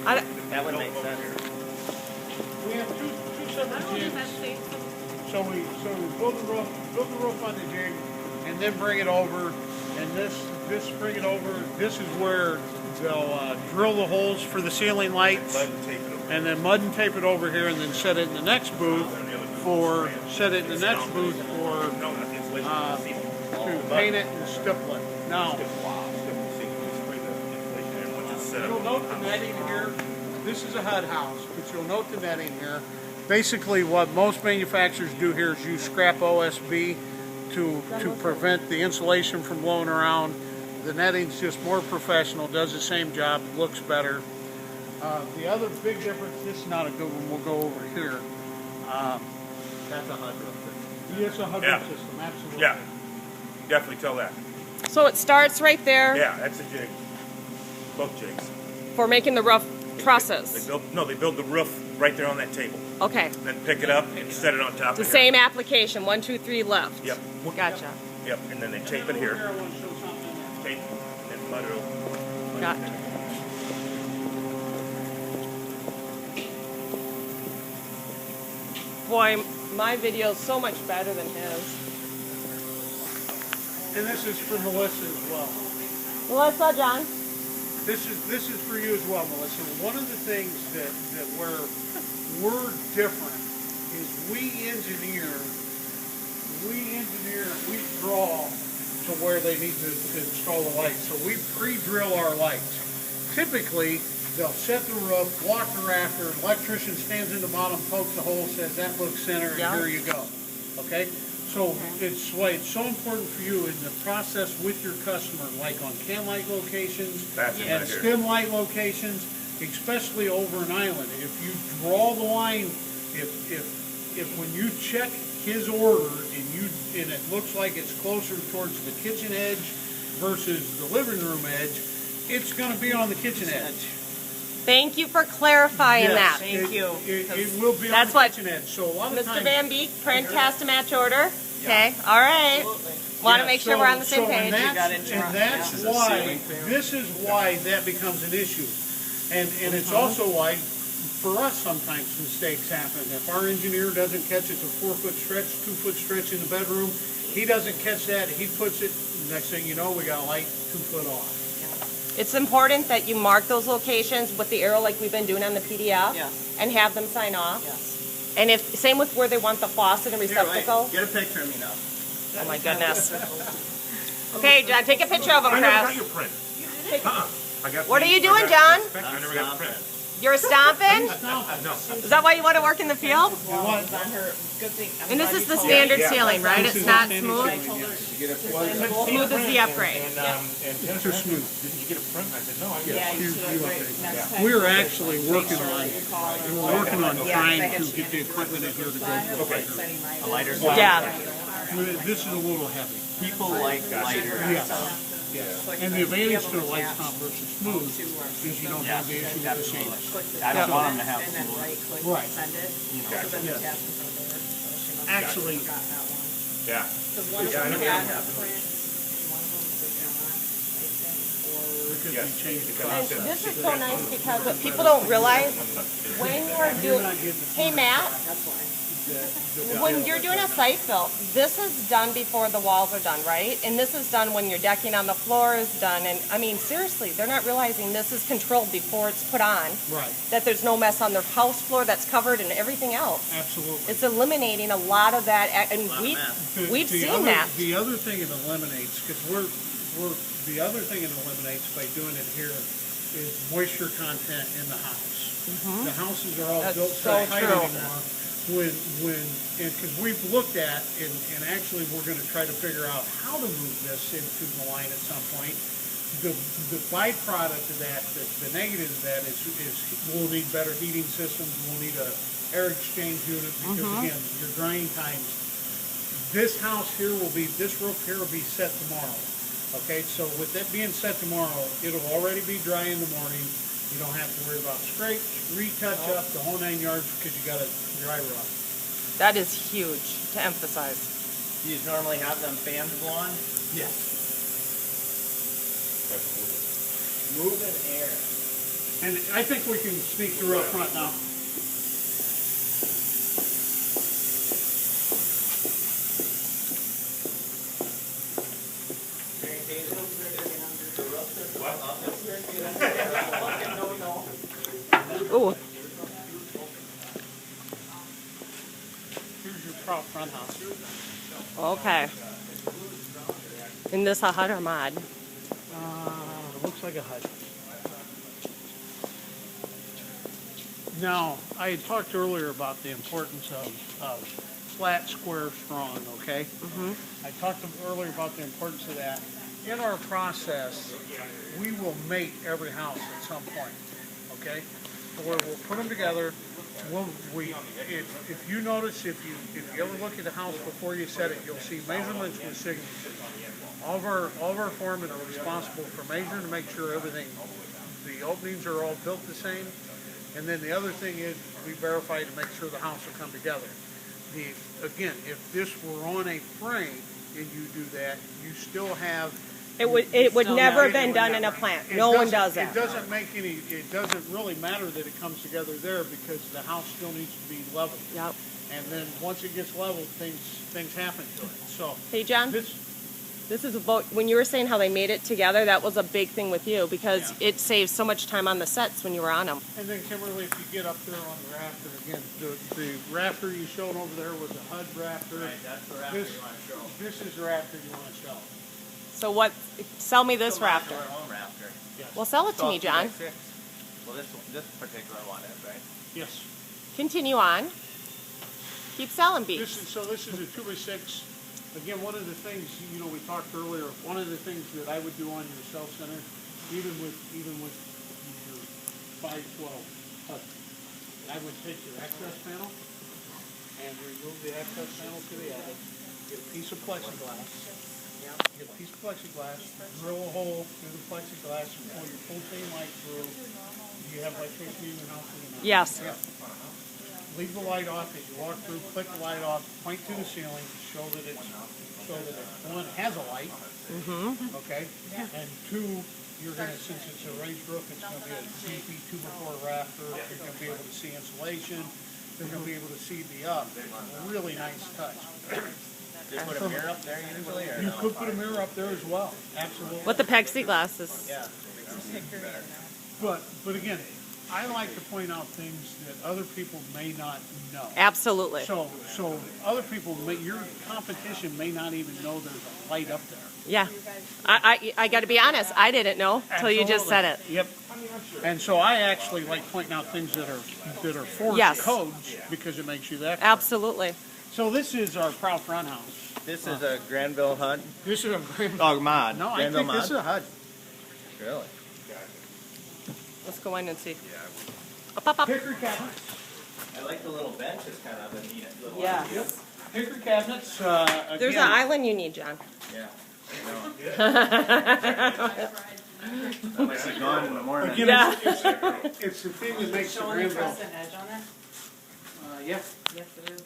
That would make sense. We have two separate jigs. So we build the roof on the jig, and then bring it over, and this bring it over. This is where they'll drill the holes for the ceiling lights, and then mud and tape it over here, and then set it in the next booth to paint it and stipple it. Now, you'll note the netting here. This is a HUD house, but you'll note the netting here. Basically, what most manufacturers do here is use scrap OSB to prevent the insulation from blowing around. The netting's just more professional, does the same job, looks better. The other big difference, this is not a good one, we'll go over here. That's a HUD roof. It's a HUD system, absolutely. Yeah, definitely tell that. So it starts right there Yeah, that's a jig. Both jigs. for making the rough process. They build the roof right there on that table. Okay. Then pick it up and set it on top The of same application, 1, 2, 3 left. Yep. Gotcha. Yep, and then they tape it here. Tape, and then mud it over. Gotcha. Boy, my video is so much better than his. And this is for Melissa as well. Melissa, John? This is for you as well, Melissa. One of the things that we're different is we engineer, we draw to where they need to install the lights. So we pre-drill our lights. Typically, they'll set the roof, block the rafter, electrician stands in the bottom, pokes the hole, says that looks center, and here you go. Okay? So it's why it's so important for you in the process with your customer, like on can light locations and stem light locations, especially over an island. If you draw the line, if when you check his order and it looks like it's closer towards the kitchen edge versus the living room edge, it's going to be on the kitchen edge. Thank you for clarifying that. Thank you. It will be on the kitchen edge. So a lot of Mr. times, Van Beek, print cast a match order. Okay, all right. Want to make sure we're on the same page. And that's why, this is why that becomes an issue. And it's also why, for us, sometimes mistakes happen. If our engineer doesn't catch it's a 4-foot stretch, 2-foot stretch in the bedroom, he doesn't catch that, he puts it, next thing you know, we got a light 2 foot off. It's important that you mark those locations with the arrow like we've been doing on the PDF and have them sign off. Yes. And same with where they want the faucet and receptacle. Get a picture of me now. Oh my goodness. Okay, John, take a picture of them, I never got Chris. your print. I got What are you doing, John? I never got a print. You're stomping? No. Is that why you want to work in the field? And this is the standard ceiling, right? It's not smooth? Smooth is the upgrade. Too smooth. Did you get a print? I said, no, I got it. We're actually working on trying to get the equipment in here to go. Okay. A lighter. Yeah. This is a little heavy. People like lighter. Yeah. And the advantage to a light stomp versus smooth is you don't have the issue with the shaders. I don't want them to have smooth. Right. Actually, Yeah. because we changed the And concept. this is so nice because what people don't realize, when you're doing, hey Matt, when you're doing a site build, this is done before the walls are done, right? And this is done when your decking on the floor is done. And I mean, seriously, they're not realizing this is controlled before it's put on. Right. That there's no mess on their house floor that's covered and everything else. Absolutely. It's eliminating a lot of that, and we've seen that. The other thing it eliminates, because the other thing it eliminates by doing it here is moisture content in the house. The houses are all That's built so so tight true. anymore. Because we've looked at, and actually we're going to try to figure out how to move this into the line at some point. The byproduct of that, the negative of that is we'll need better heating systems, we'll need a air exchange unit, because again, your drying times. This house here this roof here will be set tomorrow. Okay, so with that being set tomorrow, it'll already be dry in the morning. You don't have to worry about scrapes, retouch up, the whole 9 yards, because you got a dry roof. That is huge to emphasize. Do you normally have them fans go on? Yes. Moving air. And I think we can sneak through up front now. Ooh, Here's your prop front house. okay. And this a HUD or mod? Looks like a HUD. Now, I had talked earlier about the importance of flat, square, strong, okay? I talked earlier about the importance of that. In our process, we will mate every house at some point, okay? Where we'll put them together. If you notice, if you ever look at the house before you set it, you'll see measurements with signatures. All of our foremen are responsible for measuring to make sure everything, the openings are all built the same. And then the other thing is we verify to make sure the house will come together. Again, if this were on a frame and you do that, you still have. It would never been done in a plant. No one does that. It doesn't make any. It doesn't really matter that it comes together there because the house still needs to be leveled. Yep. And then once it gets leveled, things happen to it. So Hey, John, this is about, when you were saying how they made it together, that was a big thing with you because it saves so much time on the sets when you were on them. And then Kimberly, if you get up there on the rafter again, the rafter you showed over there was a HUD rafter. Right, that's the rafter you want to show. This is the rafter you want to show. So what, sell me this Still not rafter. Our home rafter. Yes. Well, sell it to me, John. 2x6. Well, this particular one is, right? Yes. Continue on. Keep selling beats. This is a 2x6. Again, one of the things, we talked earlier, one of the things that I would do on your cell center, even with your 512 HUD, I would take your access panel and remove the access panel to the attic, get a piece of plexiglass, drill a hole through the plexiglass and pull your full chain light through. Do you have electricity in your house or not? Yes. Yeah. Leave the light off as you walk through, click the light off, point to the ceiling, show that it, one, has a light, okay? And two, you're gonna, since it's a raised roof, it's gonna be a GP 2x4 rafter, you're gonna be able to see insulation, you're gonna be able to see the up. It's a really nice touch. Just put a mirror up there usually, or You no? could put a mirror up there as well, absolutely. With the plexiglass is. Yeah. But again, I like to point out things that other people may not know. Absolutely. So other people, your competition may not even know there's a light up there. Yeah. I got to be honest. I didn't know till you just said it. Yep. And so I actually like pointing out things that are forged Yes. codes because it makes you that. Absolutely. So this is our proud front house. This is a Granville HUD. This is a Oh, mod. no, I Granville think mod? this is a HUD. Really? Let's go in and see. Up, up. Hickory cabinets. I like the little bench. It's kind of a neat little. Yeah. Yep. Hickory cabinets. There's an island you need, John. Yeah. I might be gone in the morning. Again, Yeah. it's the thing that makes the Granville. edge on it? Yeah. Yes, it is.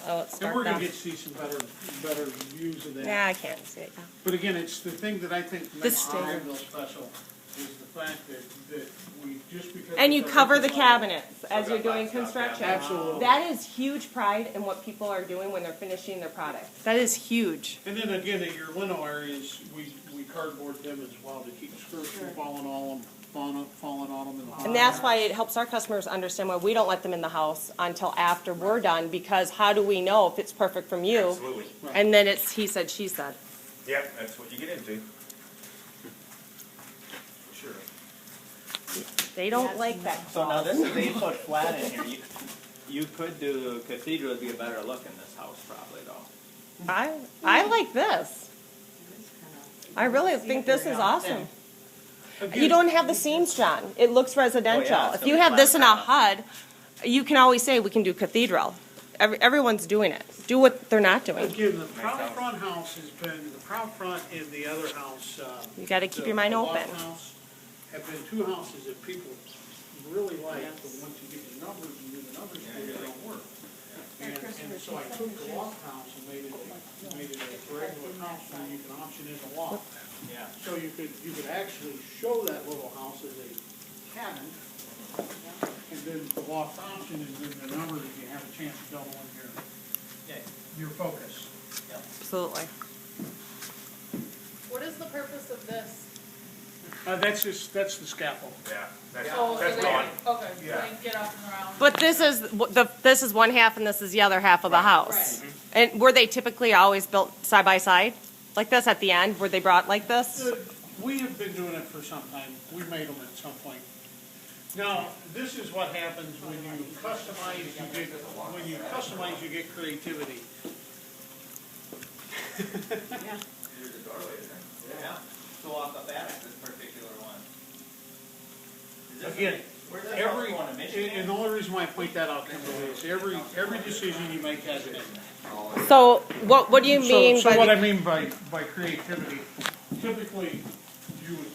Oh, it's And dark we're now. gonna get to see some better views of that. Yeah, I can't see it now. But again, it's the thing that I think This makes stays. Granville special is the fact that we just because. And you it's cover the a- cabinets as you're doing construction. Absolutely. That is huge pride in what people are doing when they're finishing their product. That is huge. And then again, at your lino areas, we cardboard them as well to keep skirts from falling on them. And that's why it helps our customers understand why we don't let them in the house until after we're done, because how do we know if it's perfect from you? Absolutely. And then it's he said, she said. Yep, that's what you get into. Sure. They don't like that. So now this is 8-foot flat in here. You could do cathedral would be a better look in this house probably though. I like this. I really think this is awesome. You don't have the seams, John. It looks residential. Oh, yeah, it's If gonna you be have this in a flat HUD, you can always say we can do cathedral. Everyone's doing it. Do what they're not doing. Again, the proud front house has been, the proud front in the other house. You got to keep your mind the open. loft house have been two houses that people really like, but once you get the numbers and do the numbers, they don't work. And so I took the loft house and made it a regular house where you can option in the loft. Yeah. So you could actually show that little house as a haven't. And then the lost option is in the number that you have a chance of doubling your focus. Absolutely. What is the purpose of this? That's the scaffold. Yeah, that's, Oh, so that's they, gone. okay, so Yeah. they can get up and around. But this is one half and this is the other half of the house. Right. And were they typically always built side by side? Like this at the end? Were they brought like this? We have been doing it for some time. We made them at some point. Now, this is what happens when you customize, you get creativity. Here's the doorway there. Yeah. So off the bat, this particular one. Is this Again, where's this house going, to Michigan? and the only reason why I point that out, Kimberly, is every decision you make has an impact. So what do you mean So by what the- I mean by creativity, typically,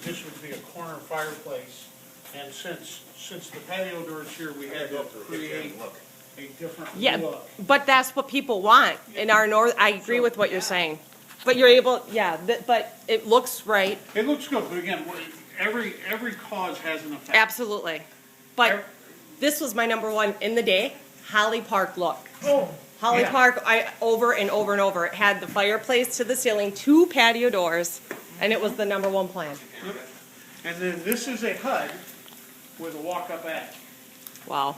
this would be a corner fireplace, and since the patio doors here, we had to create a different Yeah, look. but that's what people want in our north. I agree with what you're saying. But you're able, yeah, but it looks right. It looks good, but again, every cause has an effect. Absolutely. But this was my number one in the day, Holly Park look. Oh, Holly yeah. Park, over and over and over. It had the fireplace to the ceiling, 2 patio doors, and it was the number one plan. And then this is a HUD with a walk-up attic. Wow.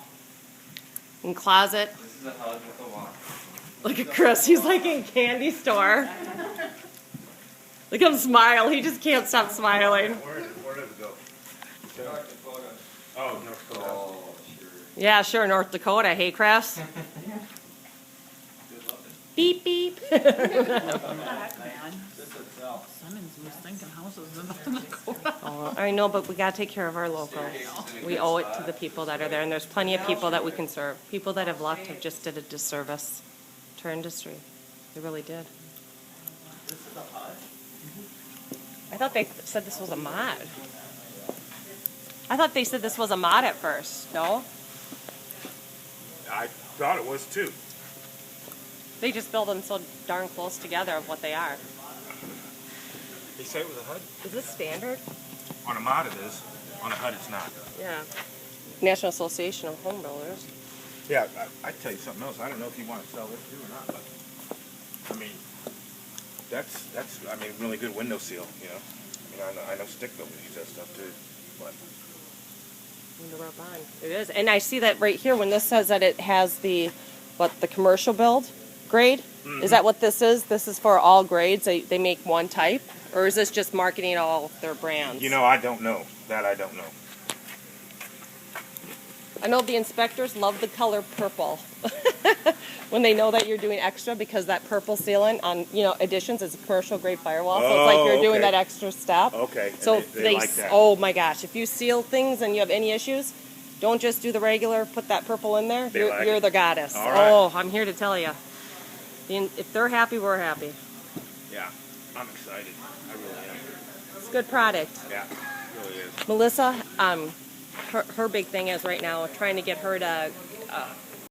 And closet. This is a HUD with a walk. Look at Chris, he's like in candy store. Look at him smile, he just can't stop smiling. Where does it go? North Dakota. Oh, North Dakota. Oh, sure. Yeah, sure, North Dakota, hey Crafts? Good looking. Beep, beep. This itself. Simmons was thinking houses in North Dakota. Oh, I know, but we gotta take care of our locals. We owe it to the people that are there, and there's plenty of people that we can serve. People that have left have just did a disservice to our industry. They really did. This is a HUD? I thought they said this was a mod. I thought they said this was a mod at first, no? I thought it was too. They just build them so darn close together of what they are. They say it was a HUD? Is this standard? On a mod it is. On a HUD it's not. Yeah. National Association of Home Builders. Yeah, I tell you something else. I don't know if you want to sell this too or not, but I mean, that's really good window seal, you know. I mean, I know stick builders use that stuff too, but Window wrap on. It is. And I see that right here when this says that it has the commercial build grade. Is that what this is? This is for all grades. They make one type? Or is this just marketing all their brands? you know, I don't know. That I don't know. I know the inspectors love the color purple when they know that you're doing extra, because that purple sealant on additions is a commercial grade firewall, so it's like you're doing okay. that extra step. Okay, and So they like that. Oh my gosh, if you seal things and you have any issues, don't just do the regular. Put that purple in there. They like You're it. the goddess. All right. Oh, I'm here to tell you. If they're happy, we're happy. Yeah, I'm excited. I really am. It's a good product. Yeah, it really is. Melissa, her big thing is right now trying to get her to